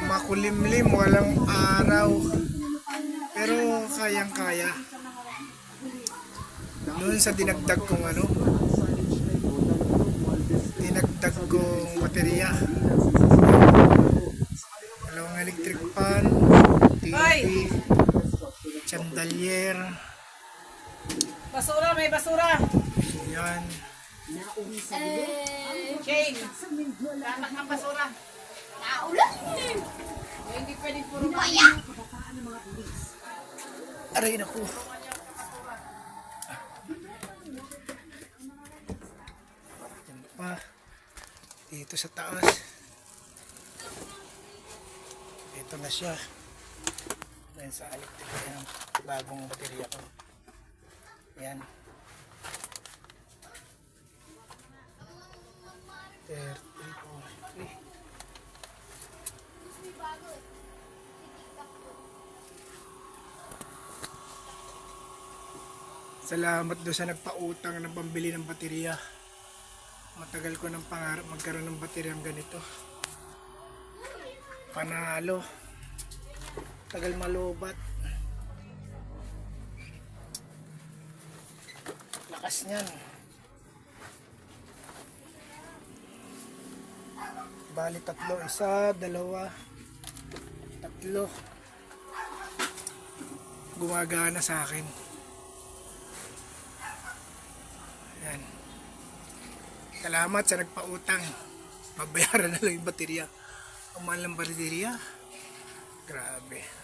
Makulimlim, walang araw. Pero kayang-kaya. Doon sa dinagdag kong dinagdag kong baterya. Dalawang electric fan, TV, chandelier. Basura, may basura. Yan. Shane, lahat ng basura. Hindi pwedeng puro Aray na ko. Yan pa. Dito sa taas. Ito na siya. Yan sa electric. Yan ang bagong baterya ko. Yan. 33. Salamat doon sa nagpautang ng pambili ng baterya. Matagal ko ng pangarap magkaroon ng bateryang ganito. Panalo. Tagal malubat. Lakas niyan. Bali tatlo. Isa, dalawa, tatlo. Gumagana sa akin. Yan. Salamat sa nagpautang. Babayaran na lang yung baterya. Ang mahal ng baterya. Grabe.